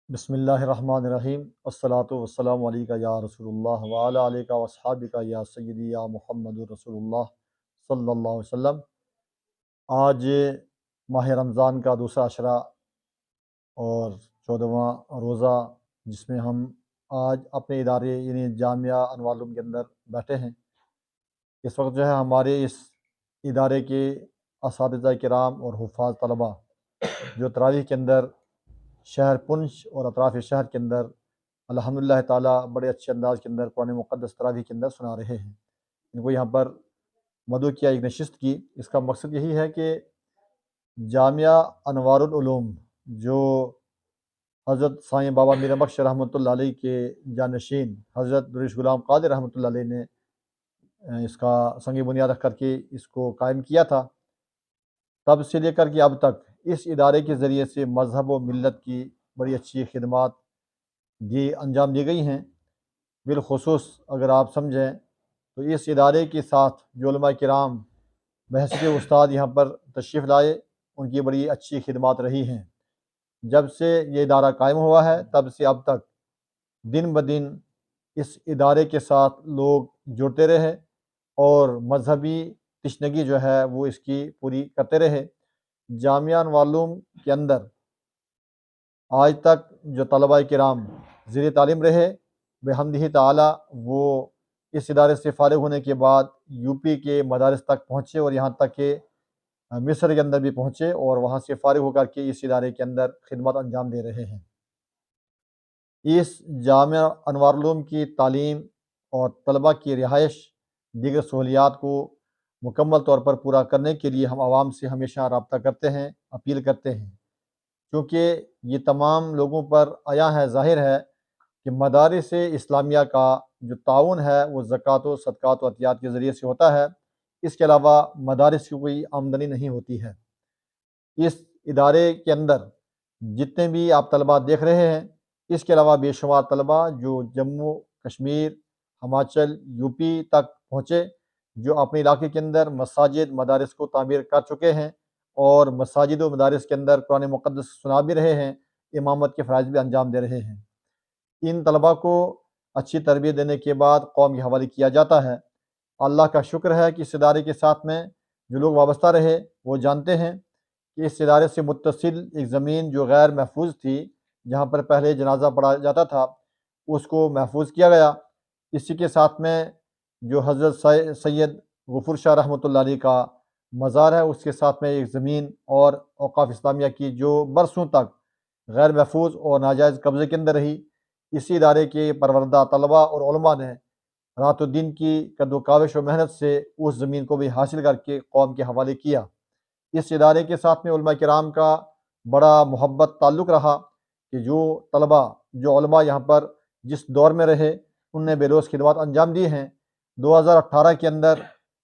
بسم اللہ الرحمن الرحیم الصلاۃ والسلام علیکہ یا رسول اللہ وعلی علیکہ وصحابکہ یا سیدی یا محمد رسول اللہ صلی اللہ علیہ وسلم۔ آج ماہ رمضان کا دوسرا عشرہ اور 14واں روزہ، جس میں ہم آج اپنے ادارے یعنی جامعہ انوار العلوم کے اندر بیٹھے ہیں۔ اس وقت جو ہے ہمارے اس ادارے کے اساتذہ کرام اور حفاظ طلباء جو تراویح کے اندر شہر پنچ اور اطراف شہر کے اندر الحمدللہ تعالیٰ بڑے اچھے انداز کے اندر قرآن مقدس تراویح کے اندر سنا رہے ہیں، ان کو یہاں پر مدعو کیا، ایک نشست کی۔ اس کا مقصد یہی ہے کہ جامعہ انوار العلوم جو حضرت سائیں بابا میرا بخش رحمۃ اللہ علیہ کے جانشین حضرت درویش غلام قادر رحمۃ اللہ علیہ نے اس کا سنگ بنیاد رکھ کر کے اس کو قائم کیا تھا، تب سے لے کر کے اب تک اس ادارے کے ذریعے سے مذہب و ملت کی بڑی اچھی خدمات انجام دی گئی ہیں۔ بالخصوص اگر آپ سمجھیں تو اس ادارے کے ساتھ جو علماء کرام بحیثیت استاد یہاں پر تشریف لائے، ان کی بڑی اچھی خدمات رہی ہیں۔ جب سے یہ ادارہ قائم ہوا ہے تب سے اب تک دن بدن اس ادارے کے ساتھ لوگ جڑتے رہے اور مذہبی تشنگی جو ہے وہ اس کی پوری کرتے رہے۔ جامعہ انوار العلوم کے اندر آج تک جو طلباء کرام زیر تعلیم رہے بحمدہ تعالیٰ، وہ اس ادارے سے فارغ ہونے کے بعد یو پی کے مدارس تک پہنچے اور یہاں تک کہ مصر کے اندر بھی پہنچے اور وہاں سے فارغ ہو کر کے اس ادارے کے اندر خدمات انجام دے رہے ہیں۔ اس جامعہ انوار العلوم کی تعلیم اور طلباء کی رہائش دیگر سہولیات کو مکمل طور پر پورا کرنے کے لیے ہم عوام سے ہمیشہ رابطہ کرتے ہیں، اپیل کرتے ہیں، کیونکہ یہ تمام لوگوں پر عیاں ہے، ظاہر ہے کہ مدارس اسلامیہ کا جو تعاون ہے وہ زکوٰۃ و صدقات و عطیات کے ذریعے سے ہوتا ہے، اس کے علاوہ مدارس کی کوئی آمدنی نہیں ہوتی ہے۔ اس ادارے کے اندر جتنے بھی آپ طلباء دیکھ رہے ہیں، اس کے علاوہ بے شمار طلباء جو جموں کشمیر، ہماچل، یو پی تک پہنچے، جو اپنے علاقے کے اندر مساجد مدارس کو تعمیر کر چکے ہیں اور مساجد و مدارس کے اندر قرآن مقدس سنا بھی رہے ہیں، امامت کے فرائض بھی انجام دے رہے ہیں۔ ان طلباء کو اچھی تربیت دینے کے بعد قوم کے حوالے کیا جاتا ہے۔ اللہ کا شکر ہے کہ اس ادارے کے ساتھ میں جو لوگ وابستہ رہے وہ جانتے ہیں کہ اس ادارے سے متصل ایک زمین جو غیر محفوظ تھی، جہاں پر پہلے جنازہ پڑھا جاتا تھا، اس کو محفوظ کیا گیا۔ اسی کے ساتھ میں جو حضرت سید غفور شاہ رحمۃ اللہ علیہ کا مزار ہے، اس کے ساتھ میں ایک زمین اور اوقاف اسلامیہ کی جو برسوں تک غیر محفوظ اور ناجائز قبضے کے اندر رہی، اسی ادارے کے پروردہ طلباء اور علماء نے رات و دن کی کد و کاوش و محنت سے اس زمین کو بھی حاصل کر کے قوم کے حوالے کیا۔ اس ادارے کے ساتھ میں علماء کرام کا بڑا محبت تعلق رہا کہ جو طلباء جو علماء یہاں پر جس دور میں رہے، ان نے بے لوث خدمات انجام دی ہیں۔ 2018 کے اندر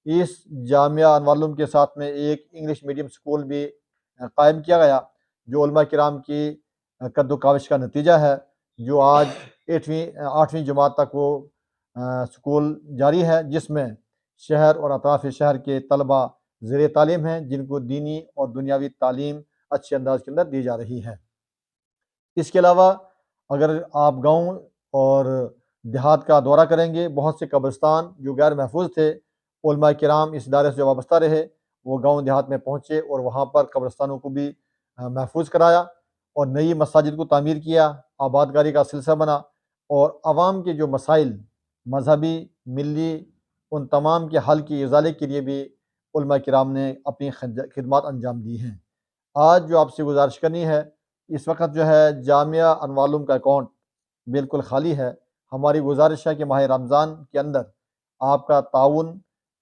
اس جامعہ انوار العلوم کے ساتھ میں ایک انگلش میڈیم اسکول بھی قائم کیا گیا، جو علماء کرام کی کد و کاوش کا نتیجہ ہے، جو آج 8ویں جماعت تک وہ اسکول جاری ہے، جس میں شہر اور اطراف شہر کے طلباء زیر تعلیم ہیں، جن کو دینی اور دنیاوی تعلیم اچھے انداز کے اندر دی جا رہی ہے۔ اس کے علاوہ اگر آپ گاؤں اور دیہات کا دورہ کریں گے، بہت سے قبرستان جو غیر محفوظ تھے، علماء کرام اس ادارے سے جو وابستہ رہے وہ گاؤں دیہات میں پہنچے اور وہاں پر قبرستانوں کو بھی محفوظ کرایا اور نئی مساجد کو تعمیر کیا، آباد کاری کا سلسلہ بنا اور عوام کے جو مسائل مذہبی، ملی، ان تمام کے حل کی ازالے کے لیے بھی علماء کرام نے اپنی خدمات انجام دی ہیں۔ آج جو آپ سے گزارش کرنی ہے، اس وقت جو ہے جامعہ انوار العلوم کا اکاؤنٹ بالکل خالی ہے۔ ہماری گزارش ہے کہ ماہ رمضان کے اندر آپ کا تعاون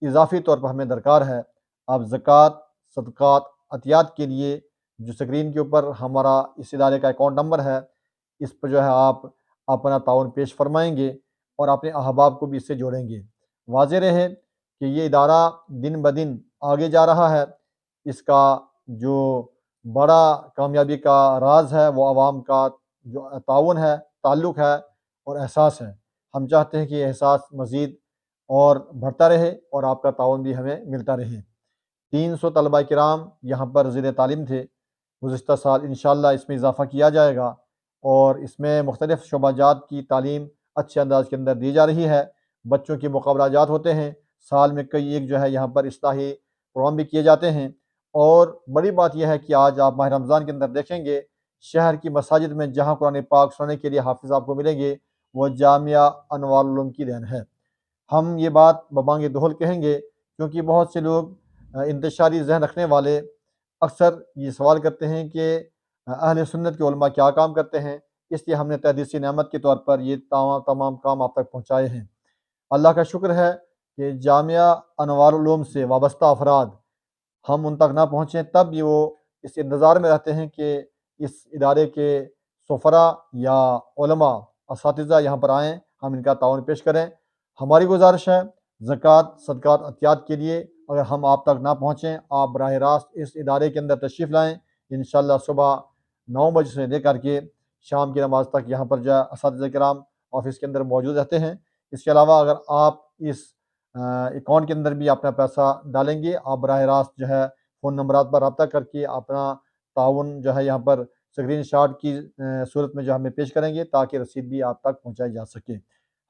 اضافی طور پر ہمیں درکار ہے۔ آپ زکوٰۃ، صدقات، عطیات کے لیے جو اسکرین کے اوپر ہمارا اس ادارے کا اکاؤنٹ نمبر ہے، اس پر جو ہے آپ اپنا تعاون پیش فرمائیں گے اور اپنے احباب کو بھی اس سے جوڑیں گے۔ واضح رہے کہ یہ ادارہ دن بدن آگے جا رہا ہے، اس کا جو بڑا کامیابی کا راز ہے وہ عوام کا جو تعاون ہے، تعلق ہے اور احساس ہے۔ ہم چاہتے ہیں کہ یہ احساس مزید اور بڑھتا رہے اور آپ کا تعاون بھی ہمیں ملتا رہے۔ 300 طلباء کرام یہاں پر زیر تعلیم تھے، گزشتہ سال انشاءاللہ اس میں اضافہ کیا جائے گا اور اس میں مختلف شعبہ جات کی تعلیم اچھے انداز کے اندر دی جا رہی ہے۔ بچوں کے مقابلہ جات ہوتے ہیں، سال میں کئی ایک جو ہے یہاں پر اصلاحی پروگرام بھی کیے جاتے ہیں۔ اور بڑی بات یہ ہے کہ آج آپ ماہ رمضان کے اندر دیکھیں گے شہر کی مساجد میں جہاں قرآن پاک سننے کے لیے حافظ آپ کو ملیں گے، وہ جامعہ انوار العلوم کی دین ہے۔ ہم یہ بات ببانگ دہل کہیں گے کیونکہ بہت سے لوگ انتشاری ذہن رکھنے والے اکثر یہ سوال کرتے ہیں کہ اہل سنت کے علماء کیا کام کرتے ہیں، اس لیے ہم نے تحدیثی نعمت کے طور پر یہ تمام کام آپ تک پہنچائے ہیں۔ اللہ کا شکر ہے کہ جامعہ انوار العلوم سے وابستہ افراد ہم ان تک نہ پہنچیں تب بھی وہ اس انتظار میں رہتے ہیں کہ اس ادارے کے سفراء یا علماء اساتذہ یہاں پر آئیں، ہم ان کا تعاون پیش کریں۔ ہماری گزارش ہے زکوٰۃ، صدقات، عطیات کے لیے اگر ہم آپ تک نہ پہنچیں، آپ براہ راست اس ادارے کے اندر تشریف لائیں۔ انشاءاللہ صبح 9 بجے سے لے کر کے شام کی نماز تک یہاں پر جو اساتذہ کرام آفس کے اندر موجود رہتے ہیں۔ اس کے علاوہ اگر آپ اس اکاؤنٹ کے اندر بھی اپنا پیسہ ڈالیں گے، آپ براہ راست جو ہے فون نمبرات پر رابطہ کر کے اپنا تعاون جو ہے یہاں پر اسکرین شاٹ کی صورت میں جو ہمیں پیش کریں گے تاکہ رسید بھی آپ تک پہنچائی جا سکے۔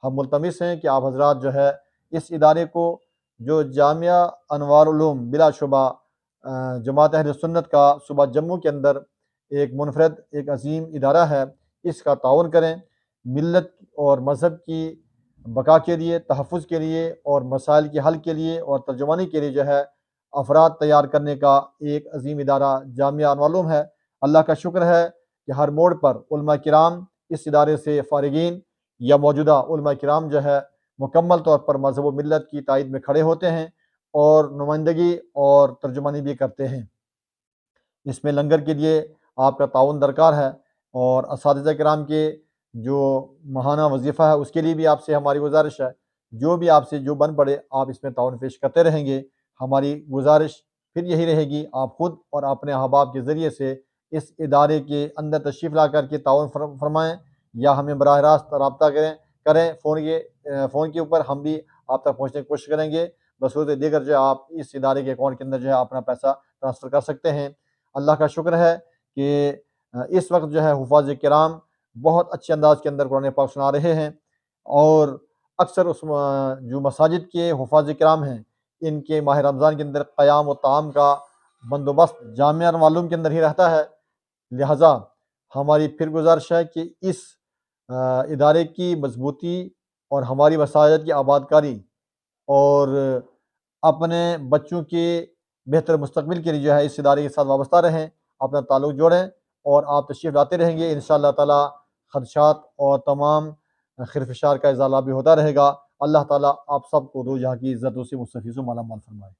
ہم ملتمس ہیں کہ آپ حضرات جو ہے اس ادارے کو، جو جامعہ انوار العلوم بلا شبہ جماعت اہل سنت کا صوبہ جموں کے اندر ایک منفرد ایک عظیم ادارہ ہے، اس کا تعاون کریں۔ ملت اور مذہب کی بقا کے لیے، تحفظ کے لیے اور مسائل کے حل کے لیے اور ترجمانی کے لیے جو ہے افراد تیار کرنے کا ایک عظیم ادارہ جامعہ انوار العلوم ہے۔ اللہ کا شکر ہے کہ ہر موڑ پر علماء کرام اس ادارے سے فارغین یا موجودہ علماء کرام جو ہے مکمل طور پر مذہب و ملت کی تائید میں کھڑے ہوتے ہیں اور نمائندگی اور ترجمانی بھی کرتے ہیں۔ اس میں لنگر کے لیے آپ کا تعاون درکار ہے، اور اساتذہ کرام کے جو ماہانہ وظیفہ ہے اس کے لیے بھی آپ سے ہماری گزارش ہے، جو بھی آپ سے جو بن پڑے آپ اس میں تعاون پیش کرتے رہیں گے۔ ہماری گزارش پھر یہی رہے گی، آپ خود اور اپنے احباب کے ذریعے سے اس ادارے کے اندر تشریف لا کر کے تعاون فرمائیں یا ہمیں براہ راست رابطہ کریں فون کے اوپر، ہم بھی آپ تک پہنچنے کی کوشش کریں گے۔ بصورت دیگر جو آپ اس ادارے کے اکاؤنٹ کے اندر جو ہے اپنا پیسہ ٹرانسفر کر سکتے ہیں۔ اللہ کا شکر ہے کہ اس وقت جو ہے حفاظ کرام بہت اچھے انداز کے اندر قرآن پاک سنا رہے ہیں، اور اکثر اس جو مساجد کے حفاظ کرام ہیں ان کے ماہ رمضان کے اندر قیام و طعام کا بندوبست جامعہ انوار العلوم کے اندر ہی رہتا ہے۔ لہٰذا ہماری پھر گزارش ہے کہ اس ادارے کی مضبوطی اور ہماری مساجد کی آباد کاری اور اپنے بچوں کے بہتر مستقبل کے لیے جو ہے اس ادارے کے ساتھ وابستہ رہیں، اپنا تعلق جوڑیں اور آپ تشریف لاتے رہیں گے، انشاءاللہ تعالیٰ خدشات اور تمام خرفشار کا ازالہ بھی ہوتا رہے گا۔ اللہ تعالیٰ آپ سب کو دو جہاں کی عزتوں سے مستفیض و مالا مال فرمائے۔